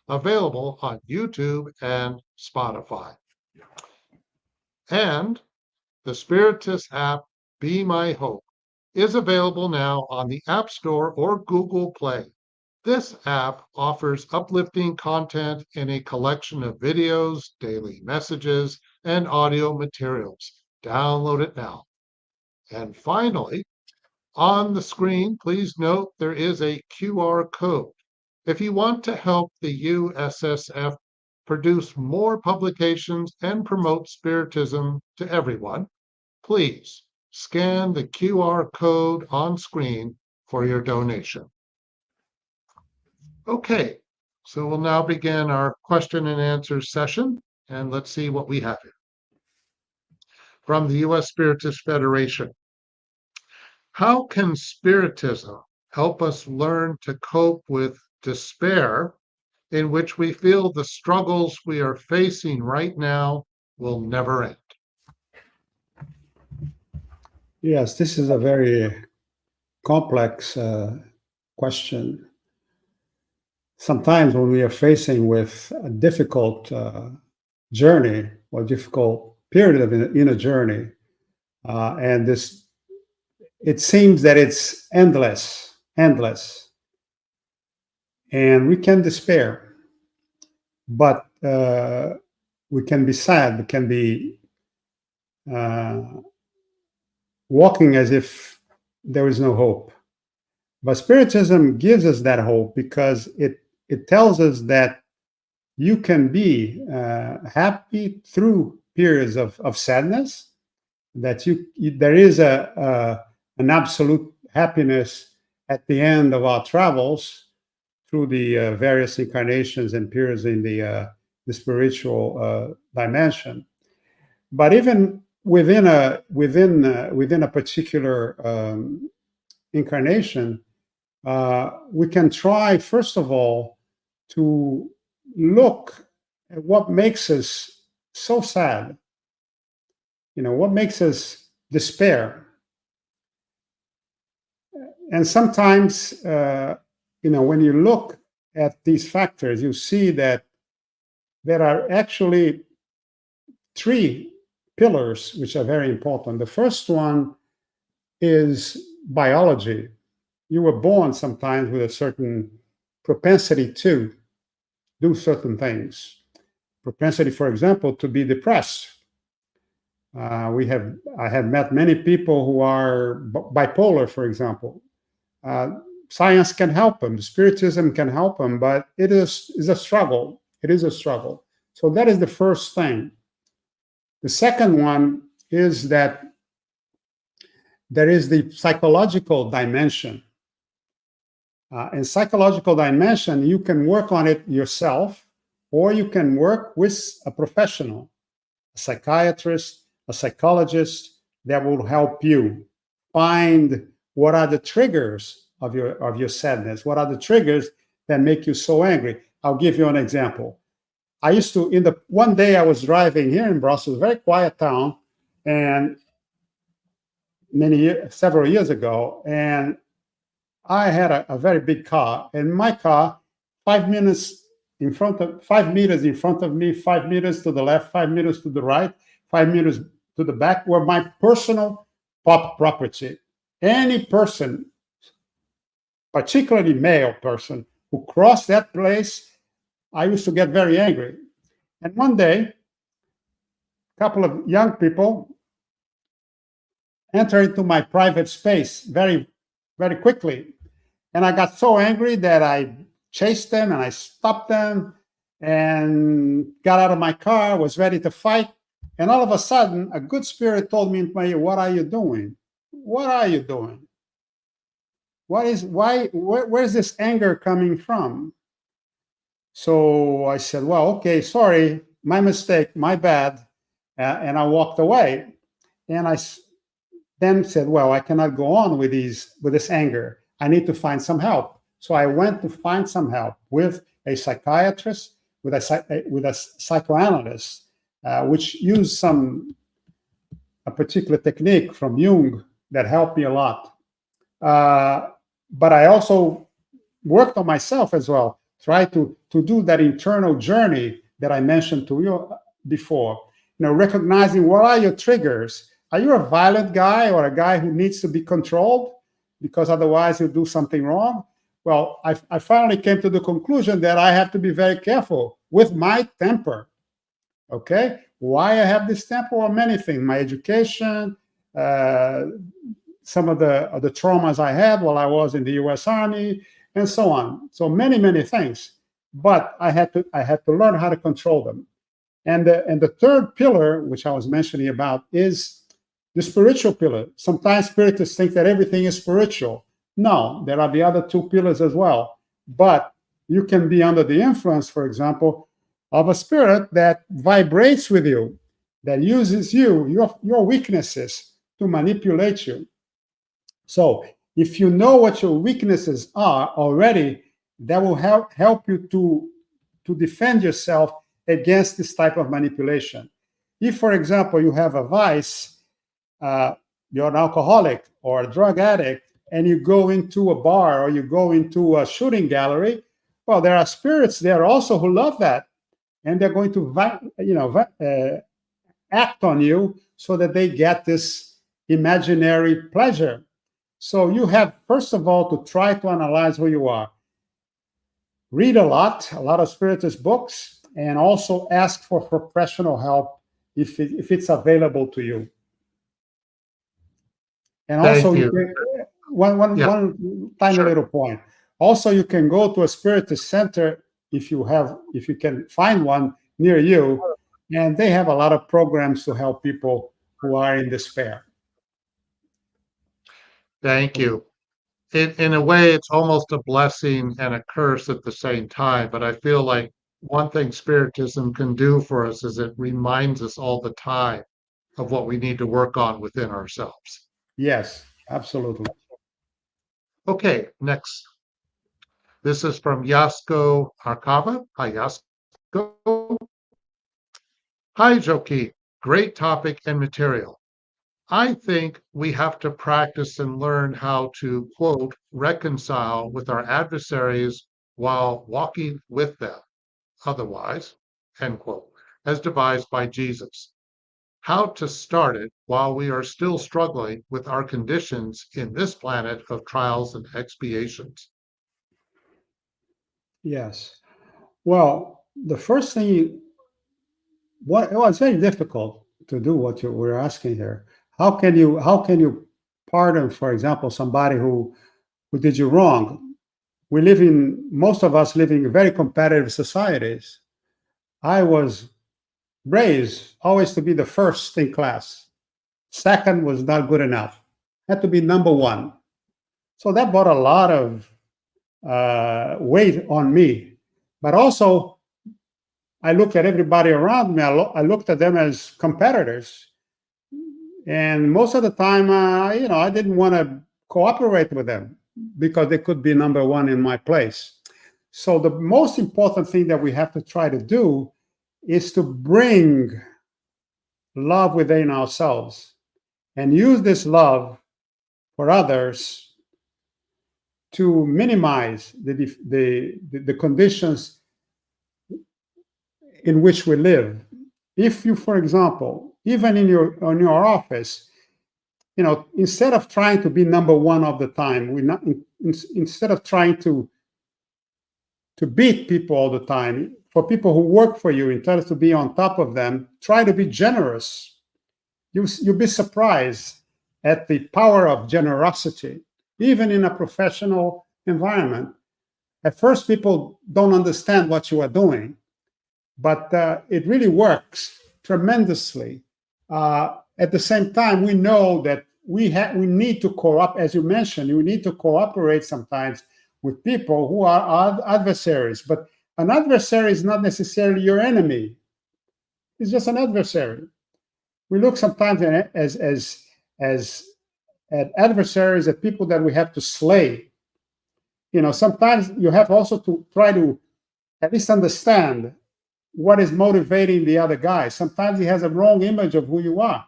available on YouTube and Spotify. And the Spiritist app, Be My Hope, is available now on the App Store or Google Play. This app offers uplifting content in a collection of videos, daily messages, and audio materials. Download it now. And finally, on the screen, please note there is a QR code. If you want to help the USSF produce more publications and promote Spiritism to everyone, please scan the QR code on screen for your donation. Okay, so we'll now begin our question and answer session, and let's see what we have here. From the U.S. Spiritist Federation. How can Spiritism help us learn to cope with despair in which we feel the struggles we are facing right now will never end? Yes, this is a very complex question. Sometimes when we are facing with a difficult journey or difficult period in a journey, and this, it seems that it's endless, and we can despair, but we can be sad, we can be walking as if there is no hope. But Spiritism gives us that hope because it tells us that you can be happy through periods of sadness, that there is an absolute happiness at the end of our travels through the various incarnations and periods in the spiritual dimension. But even within a particular incarnation, we can try, first of all, to look at what makes us so sad. What makes us despair. And sometimes, when you look at these factors, you see that there are actually three pillars which are very important. The first one is biology. You were born sometimes with a certain propensity to do certain things. Propensity, for example, to be depressed. I have met many people who are bipolar, for example. Science can help them, Spiritism can help them, but it is a struggle. It is a struggle. So that is the first thing. The second one is that there is the psychological dimension. In psychological dimension, you can work on it yourself, or you can work with a professional, a psychiatrist, a psychologist that will help you find what are the triggers of your sadness, what are the triggers that make you so angry. I'll give you an example. I used to, one day I was driving here in Brussels, a very quiet town, and several years ago, and I had a very big car, and my car, 5 meters in front of me, 5 meters to the left, 5 meters to the right, 5 meters to the back, were my personal property. Any person, particularly male person, who crossed that place, I used to get very angry. And one day, a couple of young people entered into my private space very, very quickly. And I got so angry that I chased them and I stopped them and got out of my car, was ready to fight. And all of a sudden, a good spirit told me, "What are you doing? What are you doing? Where's this anger coming from?" So I said, "Well, okay, sorry, my mistake, my bad." And I walked away. And I then said, "Well, I cannot go on with this anger. I need to find some help." So I went to find some help with a psychiatrist, with a psychoanalyst, which used a particular technique from Jung that helped me a lot. But I also worked on myself as well, try to do that internal journey that I mentioned to you before. Recognizing what are your triggers. Are you a violent guy or a guy who needs to be controlled because otherwise you'll do something wrong? Well, I finally came to the conclusion that I have to be very careful with my temper. Okay? Why I have this temper? Well, many things. My education, some of the traumas I had while I was in the U.S. Army, and so on. So many things. But I had to learn how to control them. And the third pillar, which I was mentioning about, is the spiritual pillar. Sometimes spiritists think that everything is spiritual. No, there are the other two pillars as well. But you can be under the influence, for example, of a spirit that vibrates with you, that uses your weaknesses to manipulate you. So if you know what your weaknesses are already, that will help you to defend yourself against this type of manipulation. If, for example, you have a vice, you're an alcoholic or a drug addict, and you go into a bar or you go into a shooting gallery, well, there are spirits there also who love that, and they're going to act on you so that they get this imaginary pleasure. So you have, first of all, to try to analyze who you are. Read a lot of spiritist books, and also ask for professional help if it's available to you. And also, one tiny little point. Also, you can go to a spiritist center if you can find one near you, and they have a lot of programs to help people who are in despair. Thank you. In a way, it's almost a blessing and a curse at the same time. But I feel like one thing Spiritism can do for us is it reminds us all the time of what we need to work on within ourselves. Yes, absolutely. Okay, next This is from Yasko Arkava. Hi, Yasko. Hi, Joaquim. Great topic and material. I think we have to practice and learn how to, quote, reconcile with our adversaries while walking with them, otherwise, end quote, as devised by Jesus. How to start it while we are still struggling with our conditions in this planet of trials and expiations. Yes. Well, the first thing, well, it's very difficult to do what you were asking here. How can you pardon, for example, somebody who did you wrong? Most of us live in very competitive societies. I was raised always to be the first in class. Second was not good enough. Had to be number one. So that brought a lot of weight on me. But also, I looked at everybody around me. I looked at them as competitors, and most of the time, I didn't want to cooperate with them because they could be number one in my place. So the most important thing that we have to try to do is to bring love within ourselves and use this love for others to minimize the conditions in which we live. If you, for example, even in your office, instead of trying to be number one all the time, instead of trying to beat people all the time, for people who work for you, instead of to be on top of them, try to be generous. You'll be surprised at the power of generosity, even in a professional environment. At first, people don't understand what you are doing, but it really works tremendously. At the same time, we know that we need to cooperate, as you mentioned, we need to cooperate sometimes with people who are our adversaries. But an adversary is not necessarily your enemy. It's just an adversary. We look sometimes as at adversaries, at people that we have to slay. Sometimes you have also to try to at least understand what is motivating the other guy. Sometimes he has a wrong image of who you are,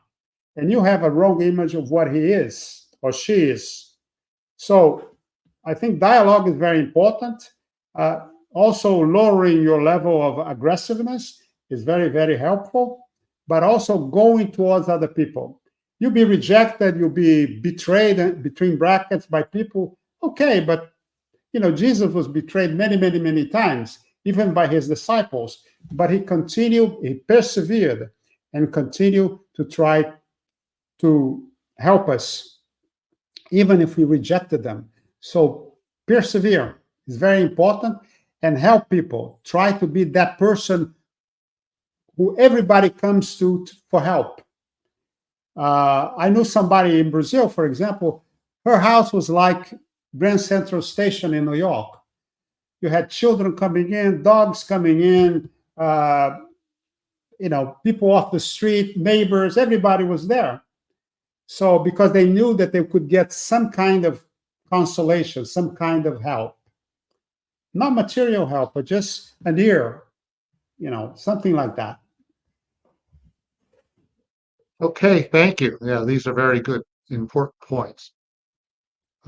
and you have a wrong image of what he is or she is. So I think dialogue is very important. Also, lowering your level of aggressiveness is very, very helpful, but also going towards other people. You'll be rejected, you'll be betrayed, between brackets, by people. Okay, but Jesus was betrayed many, many, many times, even by his disciples. But he persevered, and continued to try to help us, even if we rejected them. So persevere is very important, and help people. Try to be that person who everybody comes to for help. I knew somebody in Brazil, for example. Her house was like Grand Central Station in New York. You had children coming in, dogs coming in, people off the street, neighbors, everybody was there. So because they knew that they could get some kind of consolation, some kind of help. Not material help, but just an ear, something like that. Okay, thank you. Yeah, these are very good, important points.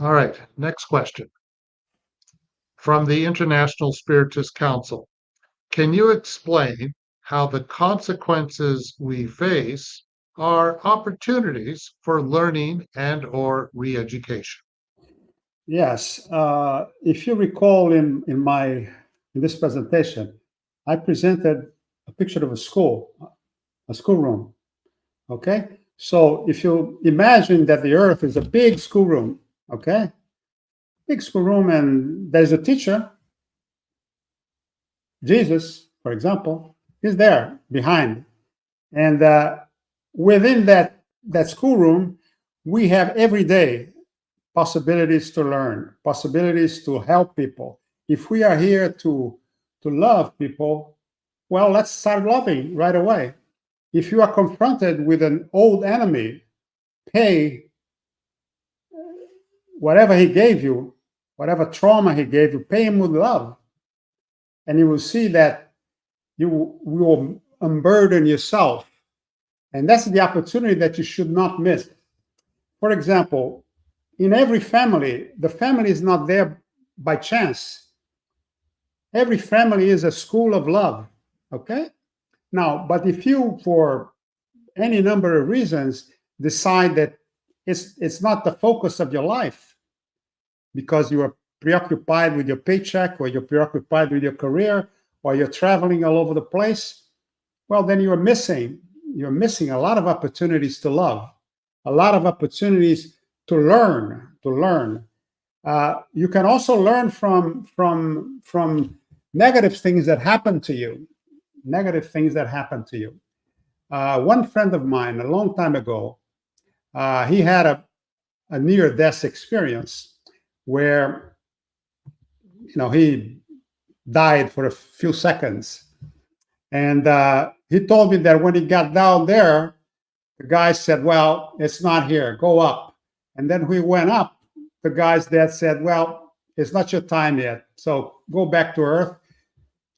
All right, next question. From the International Spiritist Council. Can you explain how the consequences we face are opportunities for learning and or re-education? Yes, if you recall in this presentation, I presented a picture of a schoolroom. Okay, so if you imagine that the Earth is a big schoolroom, okay, big schoolroom, and there's a teacher, Jesus, for example, is there behind, and within that schoolroom, we have every day possibilities to learn, possibilities to help people. If we are here to love people, well, let's start loving right away. If you are confronted with an old enemy, pay whatever he gave you whatever trauma he gave you, pay him with love. And you will see that you will unburden yourself. And that's the opportunity that you should not miss. For example, in every family, the family is not there by chance. Every family is a school of love, okay? Now, but if you, for any number of reasons, decide that it's not the focus of your life because you are preoccupied with your paycheck, or you're preoccupied with your career, or you're traveling all over the place, well, then you're missing a lot of opportunities to love, a lot of opportunities to learn. You can also learn from negative things that happen to you. One friend of mine, a long time ago, he had a near-death experience where, he died for a few seconds. And he told me that when he got down there, the guy said, well, it's not here, go up. And then we went up. The guy's dad said, well, it's not your time yet, so go back to Earth,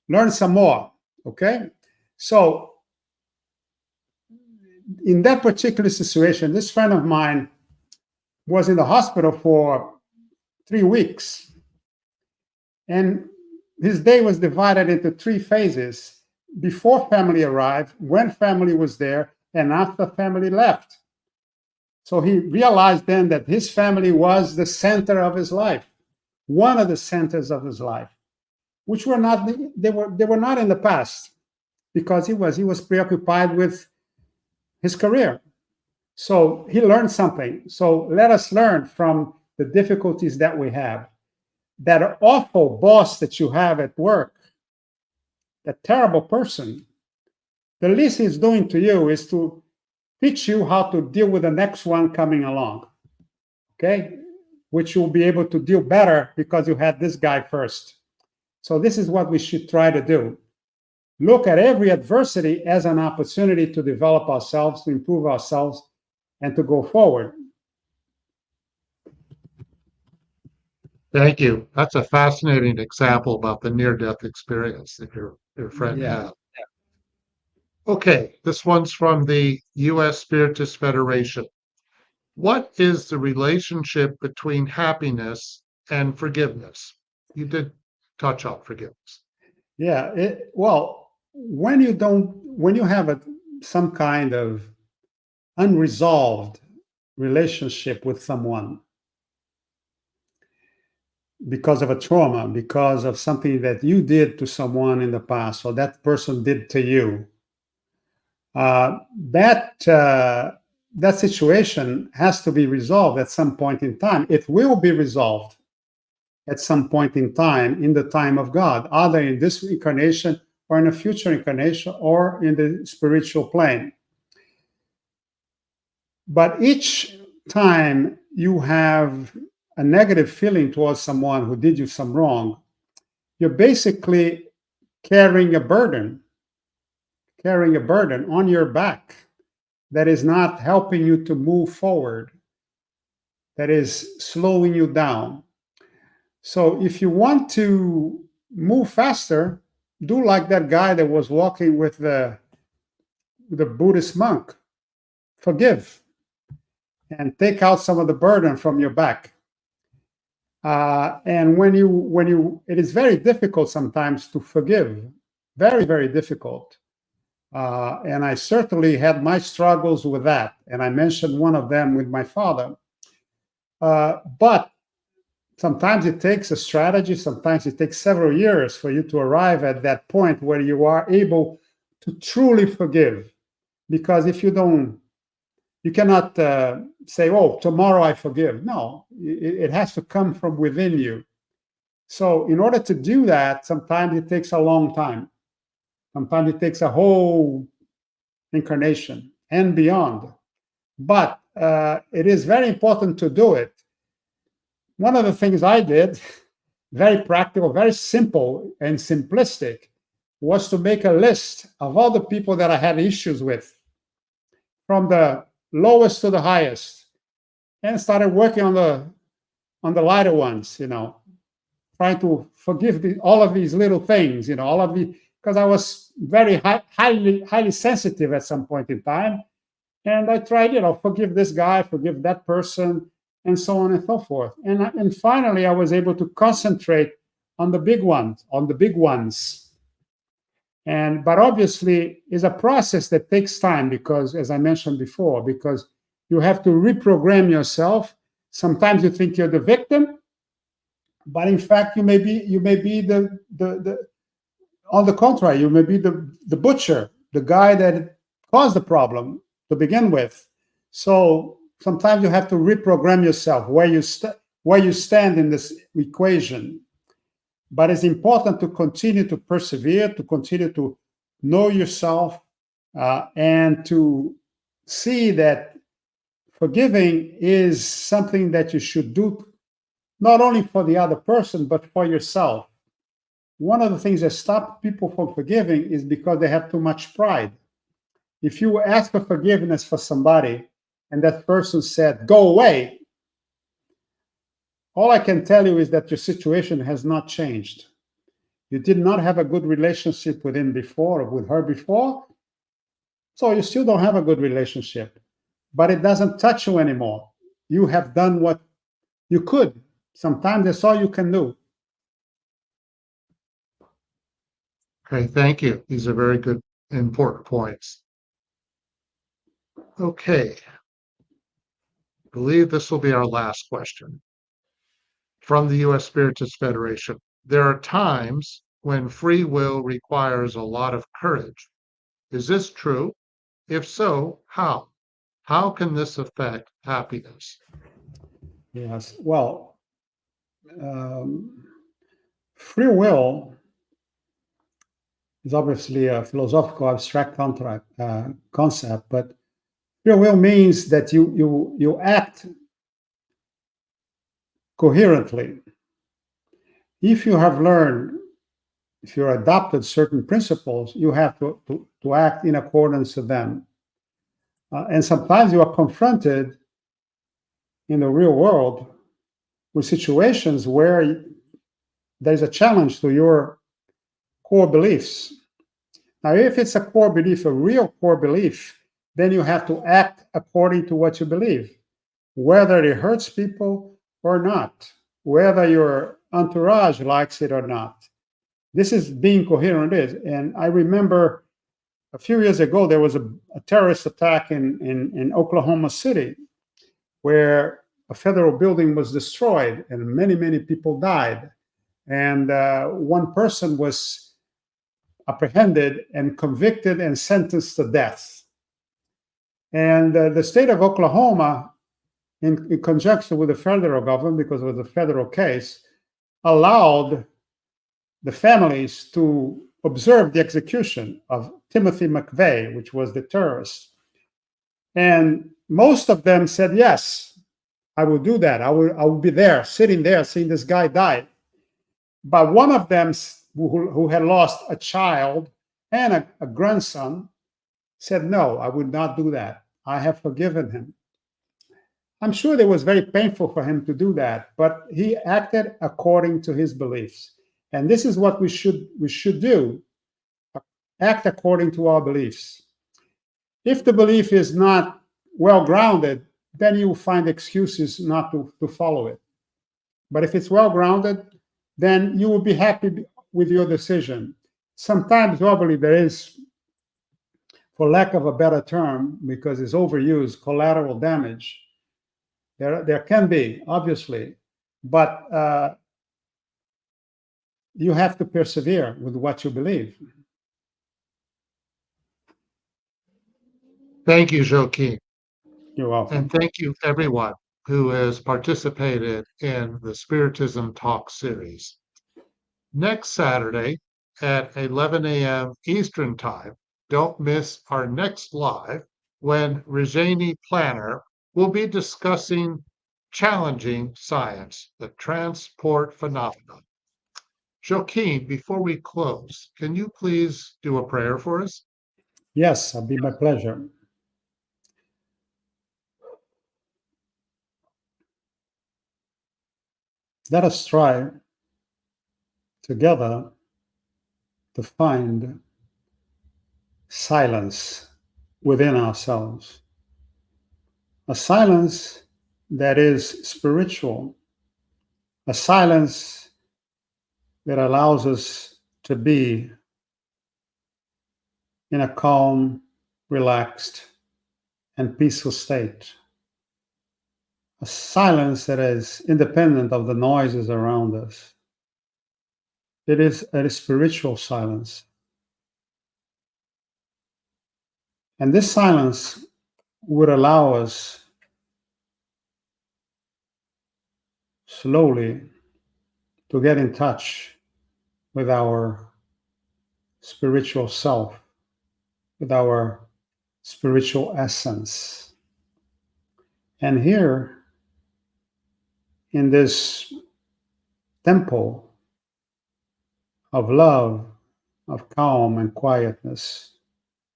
learn some more, okay? So in that particular situation, this friend of mine was in the hospital for 3 weeks. And his day was divided into 3 phases: before family arrived, when family was there, and after family left. So he realized then that his family was the center of his life, one of the centers of his life, which were not, they were not in the past, because he was preoccupied with his career. So he learned something. So let us learn from the difficulties that we have. That awful boss that you have at work, that terrible person, the least he's doing to you is to teach you how to deal with the next one coming along, okay? Which you'll be able to deal better because you had this guy first. So this is what we should try to do. Look at every adversity as an opportunity to develop ourselves, to improve ourselves, and to go forward. Thank you. That's a fascinating example about the near-death experience that your friend had. Okay, this one's from the U.S. Spiritist Federation. What is the relationship between happiness and forgiveness? You did touch on forgiveness. Yeah, well, when you have some kind of unresolved relationship with someone because of a trauma, because of something that you did to someone in the past, or that person did to you, that situation has to be resolved at some point in time. It will be resolved at some point in time, in the time of God, either in this incarnation or in a future incarnation or in the spiritual plane. But each time you have a negative feeling towards someone who did you some wrong, you're basically carrying a burden on your back that is not helping you to move forward, that is slowing you down. So if you want to move faster, do like that guy that was walking with the Buddhist monk. Forgive and take out some of the burden from your back. And when you, it is very difficult sometimes to forgive, very, very difficult. And I certainly had my struggles with that. And I mentioned one of them with my father. But sometimes it takes a strategy. Sometimes it takes several years for you to arrive at that point where you are able to truly forgive. Because if you don't, you cannot say, oh, tomorrow I forgive. No, it has to come from within you. So in order to do that, sometimes it takes a long time. Sometimes it takes a whole incarnation and beyond. But it is very important to do it. One of the things I did, very practical, very simple and simplistic, was to make a list of all the people that I had issues with, from the lowest to the highest, and started working on the lighter ones, trying to forgive all of these little things, all of the, because I was very highly sensitive at some point in time. And I tried, forgive this guy, forgive that person, and so on and so forth. And finally, I was able to concentrate on the big ones. But obviously, it's a process that takes time because, as I mentioned before, because you have to reprogram yourself. Sometimes you think you're the victim, but in fact, you may be the on the contrary, you may be the butcher, the guy that caused the problem to begin with. So sometimes you have to reprogram yourself where you stand in this equation. But it's important to continue to persevere, to continue to know yourself, and to see that forgiving is something that you should do not only for the other person, but for yourself. One of the things that stop people from forgiving is because they have too much pride. If you ask for forgiveness for somebody and that person said, go away, all I can tell you is that your situation has not changed. You did not have a good relationship with him before or with her before, so you still don't have a good relationship. But it doesn't touch you anymore. You have done what you could. Sometimes that's all you can do. Okay, thank you. These are very good, important points. Okay, I believe this will be our last question. From the U.S. Spiritist Federation, there are times when free will requires a lot of courage. Is this true? If so, how? How can this affect happiness? Yes. Well, um, free will is obviously a philosophical abstract concept, but free will means that you act coherently. If you have learned, if you adopted certain principles, you have to act in accordance with them. And sometimes you are confronted in the real world with situations where there's a challenge to your core beliefs. Now, if it's a core belief, a real core belief, then you have to act according to what you believe, whether it hurts people or not, whether your entourage likes it or not. This is being coherent. And I remember a few years ago, there was a terrorist attack in Oklahoma City where a federal building was destroyed and many people died. And one person was apprehended and convicted and sentenced to death. And the state of Oklahoma, in conjunction with the federal government, because it was a federal case, allowed the families to observe the execution of Timothy McVeigh, which was the terrorist. And most of them said, yes, I will do that. I will be there, sitting there, seeing this guy die. But one of them, who had lost a child and a grandson, said, no, I would not do that. I have forgiven him. I'm sure it was very painful for him to do that, but he acted according to his beliefs. And this is what we should do, act according to our beliefs. If the belief is not well grounded, then you will find excuses not to follow it. But if it's well grounded, then you will be happy with your decision. Sometimes, obviously, there is, for lack of a better term, because it's overused, collateral damage. There can be, obviously, but you have to persevere with what you believe. Thank you, Joaquim. You're welcome. And thank you, everyone who has participated in the Spiritism Talk series. Next Saturday at 11 a.m. Eastern Time, don't miss our next live when Regeni Planner will be discussing challenging science, the transport phenomenon. Joaquim, before we close, can you please do a prayer for us? Yes, it'll be my pleasure. Let us try together to find silence within ourselves, a silence that is spiritual, a silence that allows us to be in a calm, relaxed, and peaceful state, a silence that is independent of the noises around us. It is a spiritual silence. And this silence would allow us slowly to get in touch with our spiritual self, with our spiritual essence. And here, in this temple of love, of calm and quietness,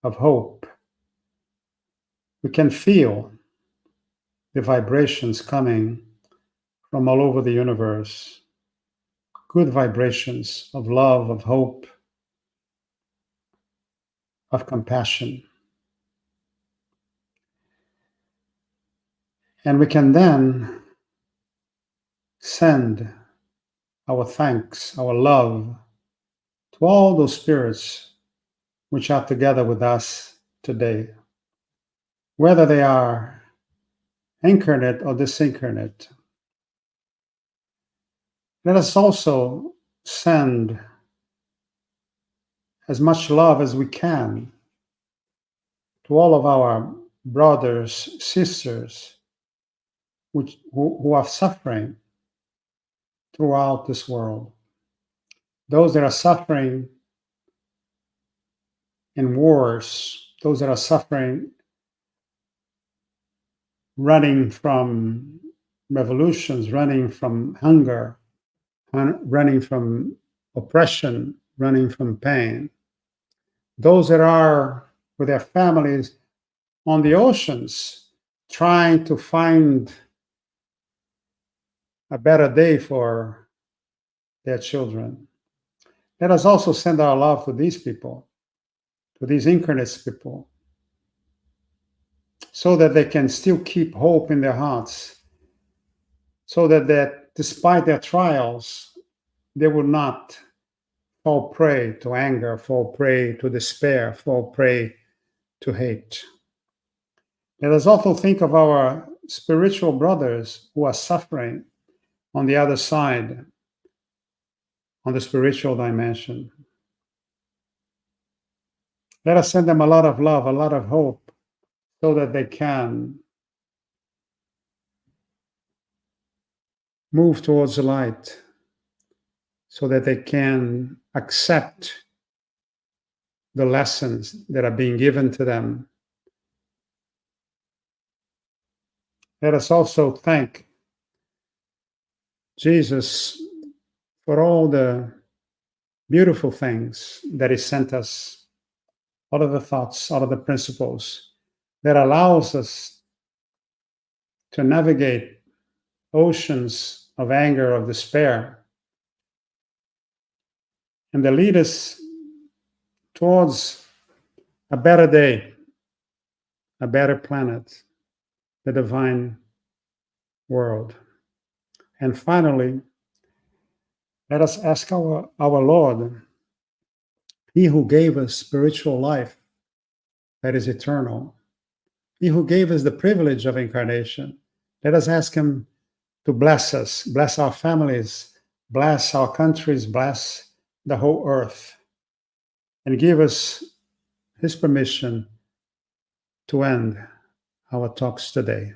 of hope, we can feel the vibrations coming from all over the universe, good vibrations of love, of hope, of compassion. And we can then send our thanks, our love to all those spirits which are together with us today, whether they are incarnate or disincarnate. Let us also send as much love as we can to all of our brothers, sisters, who are suffering throughout this world. Those that are suffering in wars, those that are suffering running from revolutions, running from hunger, running from oppression, running from pain. Those that are with their families on the oceans, trying to find a better day for their children. Let us also send our love to these people, to these incarnate people, so that they can still keep hope in their hearts, so that despite their trials, they will not fall prey to anger, fall prey to despair, fall prey to hate. Let us also think of our spiritual brothers who are suffering on the other side, on the spiritual dimension. Let us send them a lot of love, a lot of hope, so that they can move towards the light, so that they can accept the lessons that are being given to them. Let us also thank Jesus for all the beautiful things that he sent us, all of the thoughts, all of the principles that allows us to navigate oceans of anger, of despair, and that lead us towards a better day, a better planet, the divine world. And finally, let us ask our Lord, he who gave us spiritual life that is eternal, he who gave us the privilege of incarnation, let us ask him to bless us, bless our families, bless our countries, bless the whole earth, and give us his permission to end our talks today.